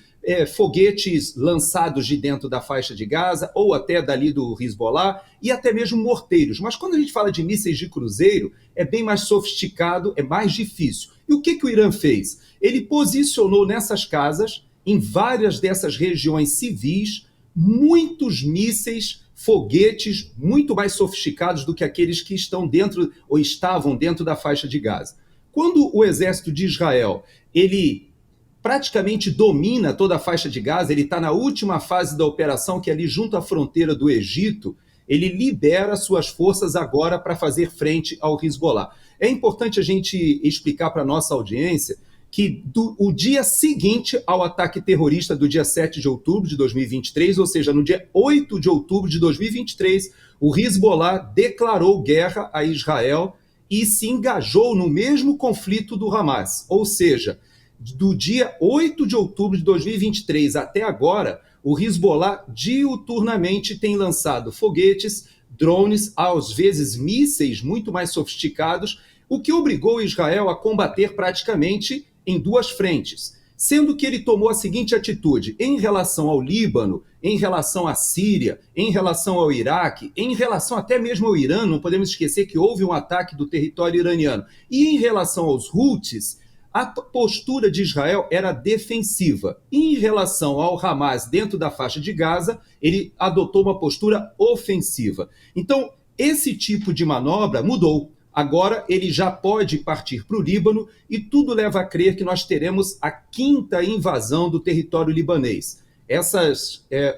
foguetes lançados de dentro da faixa de Gaza, ou até dali do Hezbollah, e até mesmo morteiros. Mas quando a gente fala de mísseis de cruzeiro, é bem mais sofisticado, é mais difícil. E o que o Irã fez? Ele posicionou nessas casas, em várias dessas regiões civis, muitos mísseis, foguetes muito mais sofisticados do que aqueles que estão dentro ou estavam dentro da faixa de Gaza. Quando o exército de Israel, ele praticamente domina toda a faixa de Gaza, ele está na última fase da operação, que é ali junto à fronteira do Egito, ele libera suas forças agora para fazer frente ao Hezbollah. É importante a gente explicar para a nossa audiência que o dia seguinte ao ataque terrorista do dia 7 de outubro de 2023, ou seja, no dia 8 de outubro de 2023, o Hezbollah declarou guerra a Israel e se engajou no mesmo conflito do Hamas. Ou seja, do dia 8 de outubro de 2023 até agora, o Hezbollah diuturnamente tem lançado foguetes, drones, às vezes mísseis muito mais sofisticados, o que obrigou Israel a combater praticamente em duas frentes, sendo que ele tomou a seguinte atitude em relação ao Líbano, em relação à Síria, em relação ao Iraque, em relação até mesmo ao Irã, não podemos esquecer que houve um ataque do território iraniano, e em relação aos Houthis, a postura de Israel era defensiva. E em relação ao Hamas dentro da faixa de Gaza, ele adotou uma postura ofensiva. Então, esse tipo de manobra mudou. Agora ele já pode partir para o Líbano e tudo leva a crer que nós teremos a 5ª invasão do território libanês.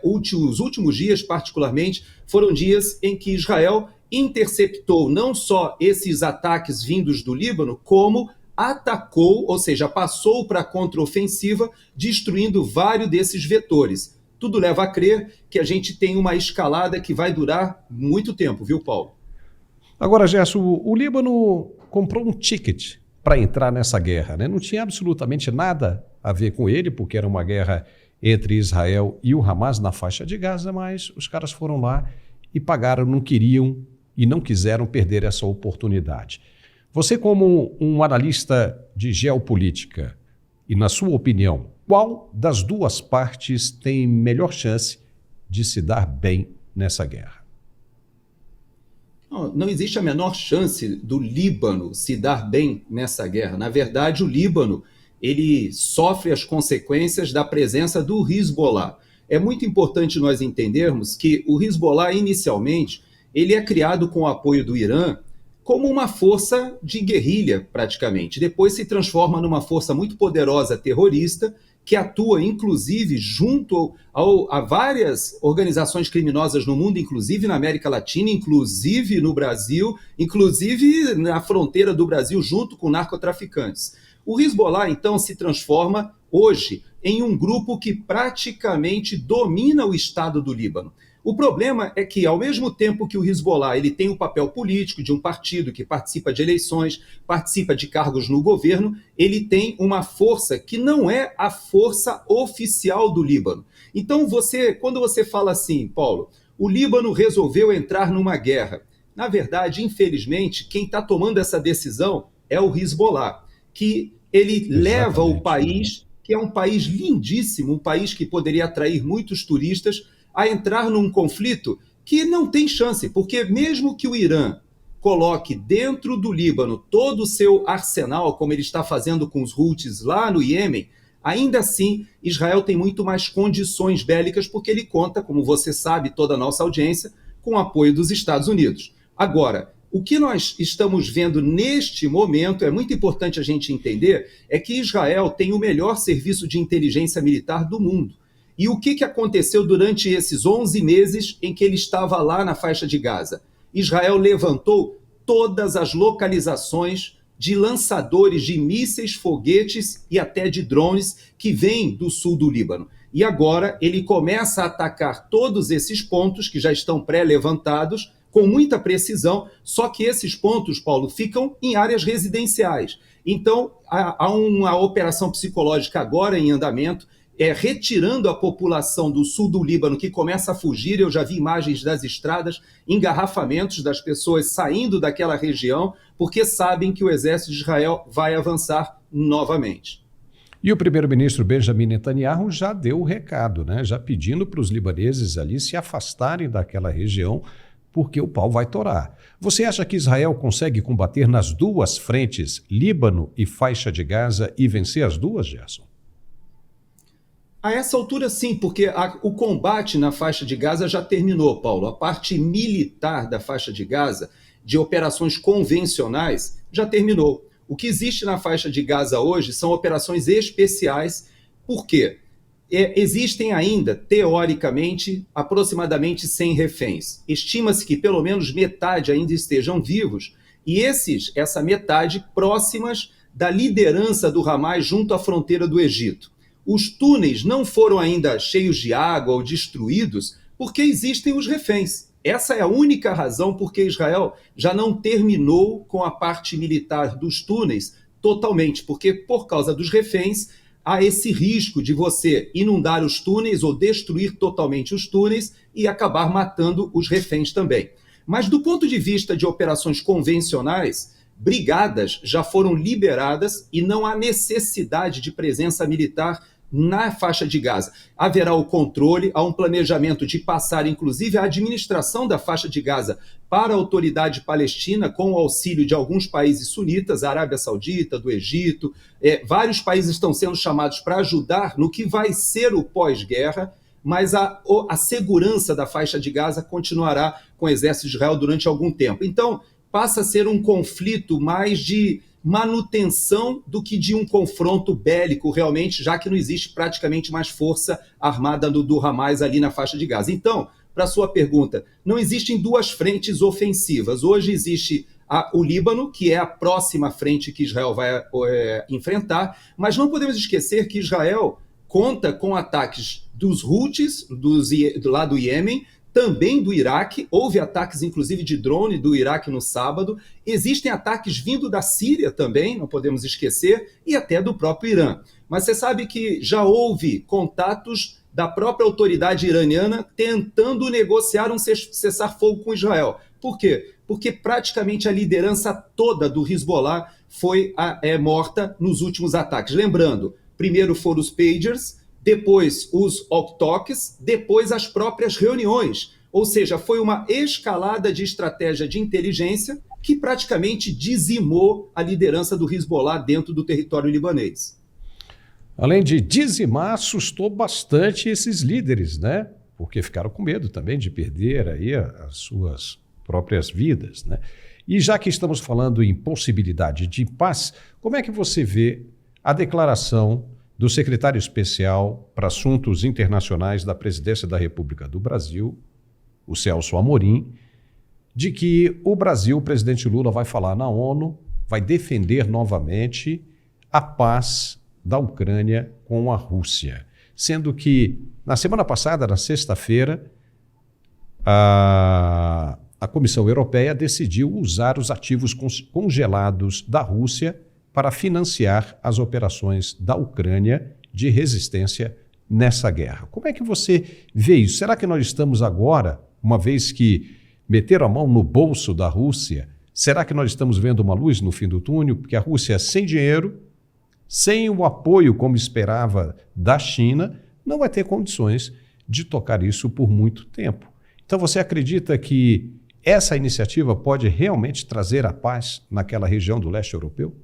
Os últimos dias, particularmente, foram dias em que Israel interceptou não só esses ataques vindos do Líbano, como atacou, ou seja, passou para a contraofensiva, destruindo vários desses vetores. Tudo leva a crer que a gente tem uma escalada que vai durar muito tempo, viu, Paulo? Agora, Gerson, o Líbano comprou um ticket para entrar nessa guerra, né? Não tinha absolutamente nada a ver com ele, porque era uma guerra entre Israel e o Hamas na faixa de Gaza, mas os caras foram lá e pagaram, não queriam e não quiseram perder essa oportunidade. Você, como um analista de geopolítica, e na sua opinião, qual das duas partes tem melhor chance de se dar bem nessa guerra? Não existe a menor chance do Líbano se dar bem nessa guerra. Na verdade, o Líbano ele sofre as consequências da presença do Hezbollah. É muito importante nós entendermos que o Hezbollah, inicialmente, ele é criado com o apoio do Irã como uma força de guerrilha, praticamente. Depois se transforma numa força muito poderosa terrorista, que atua, inclusive, junto a várias organizações criminosas no mundo, inclusive na América Latina, inclusive no Brasil, inclusive na fronteira do Brasil, junto com narcotraficantes. O Hezbollah, então, se transforma, hoje, em um grupo que praticamente domina o Estado do Líbano. O problema é que, ao mesmo tempo que o Hezbollah ele tem um papel político de um partido que participa de eleições, participa de cargos no governo, ele tem uma força que não é a força oficial do Líbano. Então, quando você fala assim, Paulo, o Líbano resolveu entrar numa guerra, na verdade, infelizmente, quem está tomando essa decisão é o Hezbollah, que ele leva o país, que é um país lindíssimo, um país que poderia atrair muitos turistas, a entrar num conflito que não tem chance, porque mesmo que o Irã coloque dentro do Líbano todo o seu arsenal, como ele está fazendo com os Houthis lá no Iêmen, ainda assim Israel tem muito mais condições bélicas, porque ele conta, como você sabe, toda a nossa audiência, com o apoio dos Estados Unidos. Agora, o que nós estamos vendo neste momento, é muito importante a gente entender, é que Israel tem o melhor serviço de inteligência militar do mundo. E o que aconteceu durante esses 11 meses em que ele estava lá na faixa de Gaza? Israel levantou todas as localizações de lançadores de mísseis, foguetes e até de drones que vêm do sul do Líbano. E agora ele começa a atacar todos esses pontos que já estão pré-levantados com muita precisão, só que esses pontos, Paulo, ficam em áreas residenciais. Então, há uma operação psicológica agora em andamento. retirando a população do sul do Líbano, que começa a fugir. Eu já vi imagens das estradas, engarrafamentos das pessoas saindo daquela região, porque sabem que o exército de Israel vai avançar novamente. E o primeiro-ministro Benjamin Netanyahu já deu o recado, né? Já pedindo para os libaneses ali se afastarem daquela região, porque o pau vai torar. Você acha que Israel consegue combater nas duas frentes, Líbano e faixa de Gaza, e vencer as duas, Gerson? A essa altura, sim, porque o combate na faixa de Gaza já terminou, Paulo. A parte militar da faixa de Gaza, de operações convencionais, já terminou. O que existe na faixa de Gaza hoje são operações especiais. Por quê? Existem ainda, teoricamente, aproximadamente 100 reféns. Estima-se que pelo menos metade ainda estejam vivos, e essa metade próximas da liderança do Hamas junto à fronteira do Egito. Os túneis não foram ainda cheios de água ou destruídos porque existem os reféns. Essa é a única razão porque Israel já não terminou com a parte militar dos túneis totalmente, porque por causa dos reféns há esse risco de você inundar os túneis ou destruir totalmente os túneis e acabar matando os reféns também. Mas do ponto de vista de operações convencionais, brigadas já foram liberadas e não há necessidade de presença militar na faixa de Gaza. Haverá o controle, há um planejamento de passar, inclusive, a administração da faixa de Gaza para a autoridade palestina, com o auxílio de alguns países sunitas, a Arábia Saudita, do Egito. Vários países estão sendo chamados para ajudar no que vai ser o pós-guerra, mas a segurança da faixa de Gaza continuará com o exército de Israel durante algum tempo. Então, passa a ser um conflito mais de manutenção do que de um confronto bélico realmente, já que não existe praticamente mais força armada do Hamas ali na faixa de Gaza. Então, para a sua pergunta, não existem duas frentes ofensivas. Hoje existe o Líbano, que é a próxima frente que Israel vai enfrentar, mas não podemos esquecer que Israel conta com ataques dos Houthis, do lado do Iêmen, também do Iraque. Houve ataques, inclusive, de drone do Iraque no sábado. Existem ataques vindo da Síria também, não podemos esquecer, e até do próprio Irã. Mas você sabe que já houve contatos da própria autoridade iraniana tentando negociar um cessar-fogo com Israel. Por quê? Porque praticamente a liderança toda do Hezbollah foi morta nos últimos ataques. Lembrando, primeiro foram os pagers, depois os walkie-talkies, depois as próprias reuniões. Ou seja, foi uma escalada de estratégia de inteligência que praticamente dizimou a liderança do Hezbollah dentro do território libanês. Além de dizimar, assustou bastante esses líderes, né? Porque ficaram com medo também de perder aí as suas próprias vidas, né? E já que estamos falando em possibilidade de paz, como é que você vê a declaração do secretário especial para Assuntos Internacionais da Presidência da República do Brasil, o Celso Amorim, de que o Brasil, o presidente Lula, vai falar na ONU, vai defender novamente a paz da Ucrânia com a Rússia. Sendo que, na semana passada, na sexta-feira, a Comissão Europeia decidiu usar os ativos congelados da Rússia para financiar as operações da Ucrânia de resistência nessa guerra. Como é que você vê isso? Será que nós estamos agora, uma vez que meteram a mão no bolso da Rússia, será que nós estamos vendo uma luz no fim do túnel? Porque a Rússia, sem dinheiro, sem o apoio como esperava da China, não vai ter condições de tocar isso por muito tempo. Então você acredita que essa iniciativa pode realmente trazer a paz naquela região do leste europeu?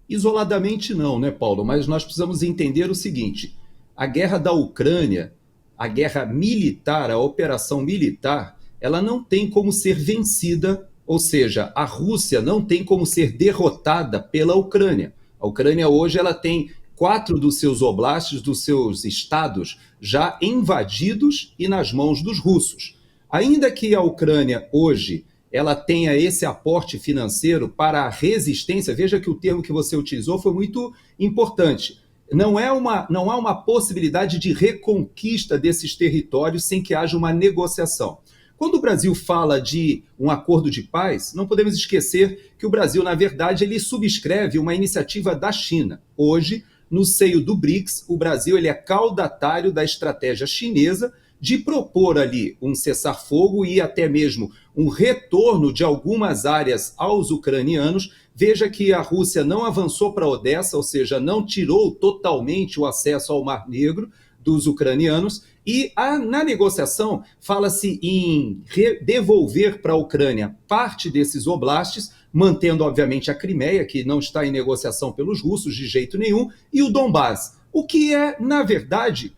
Isoladamente não, né, Paulo? Mas nós precisamos entender o seguinte: a guerra da Ucrânia, a guerra militar, a operação militar, ela não tem como ser vencida, ou seja, a Rússia não tem como ser derrotada pela Ucrânia. A Ucrânia hoje ela tem 4 dos seus oblastes, dos seus estados, já invadidos e nas mãos dos russos. Ainda que a Ucrânia hoje ela tenha esse aporte financeiro para a resistência, veja que o termo que você utilizou foi muito importante. Não há uma possibilidade de reconquista desses territórios sem que haja uma negociação. Quando o Brasil fala de um acordo de paz, não podemos esquecer que o Brasil, na verdade, ele subscreve uma iniciativa da China. Hoje, no seio do BRICS, o Brasil ele é caudatário da estratégia chinesa de propor ali um cessar-fogo e até mesmo um retorno de algumas áreas aos ucranianos. Veja que a Rússia não avançou para Odessa, ou seja, não tirou totalmente o acesso ao Mar Negro dos ucranianos, e na negociação fala-se em devolver para a Ucrânia parte desses oblastes, mantendo, obviamente, a Crimeia, que não está em negociação pelos russos de jeito nenhum, e o Donbás, o que é, na verdade,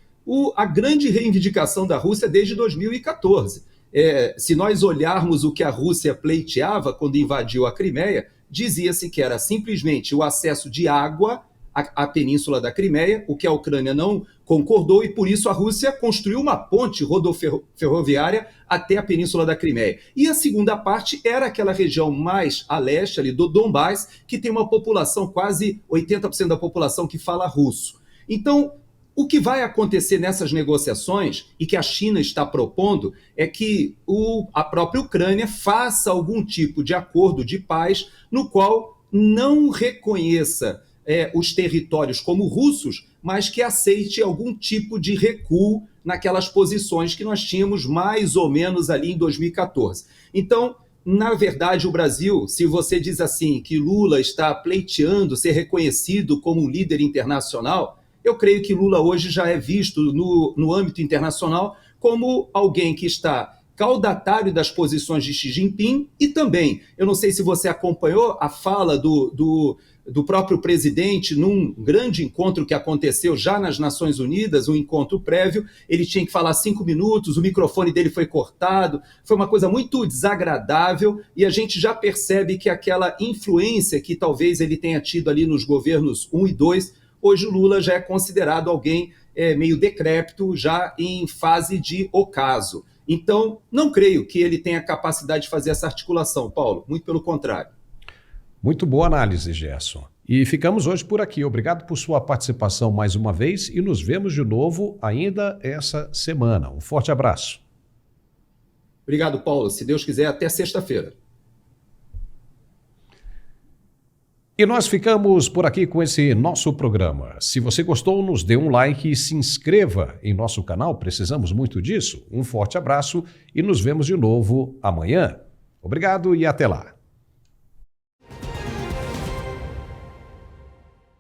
a grande reivindicação da Rússia desde 2014. Se nós olharmos o que a Rússia pleiteava quando invadiu a Crimeia, dizia-se que era simplesmente o acesso de água à península da Crimeia, o que a Ucrânia não concordou, e por isso a Rússia construiu uma ponte rodoferroviária até a península da Crimeia. E a segunda parte era aquela região mais a leste, ali do Donbás, que tem uma população, quase 80% da população que fala russo. Então, o que vai acontecer nessas negociações, e que a China está propondo, é que a própria Ucrânia faça algum tipo de acordo de paz no qual não reconheça os territórios como russos, mas que aceite algum tipo de recuo naquelas posições que nós tínhamos mais ou menos ali em 2014. Então, na verdade, o Brasil, se você diz assim que Lula está pleiteando ser reconhecido como um líder internacional, eu creio que Lula hoje já é visto no âmbito internacional como alguém que está caudatário das posições de Xi Jinping e também, eu não sei se você acompanhou a fala do próprio presidente num grande encontro que aconteceu já nas Nações Unidas, um encontro prévio, ele tinha que falar 5 minutos, o microfone dele foi cortado, foi uma coisa muito desagradável e a gente já percebe que aquela influência que talvez ele tenha tido ali nos governos 1 e 2, hoje o Lula já é considerado alguém meio decrépito, já em fase de ocaso. Então, não creio que ele tenha capacidade de fazer essa articulação, Paulo, muito pelo contrário. Muito boa análise, Gerson. E ficamos hoje por aqui. Obrigado por sua participação mais uma vez e nos vemos de novo ainda essa semana. Um forte abraço. Obrigado, Paulo. Se Deus quiser, até sexta-feira. E nós ficamos por aqui com esse nosso programa. Se você gostou, nos dê um like e se inscreva em nosso canal. Precisamos muito disso. Um forte abraço e nos vemos de novo amanhã. Obrigado e até lá.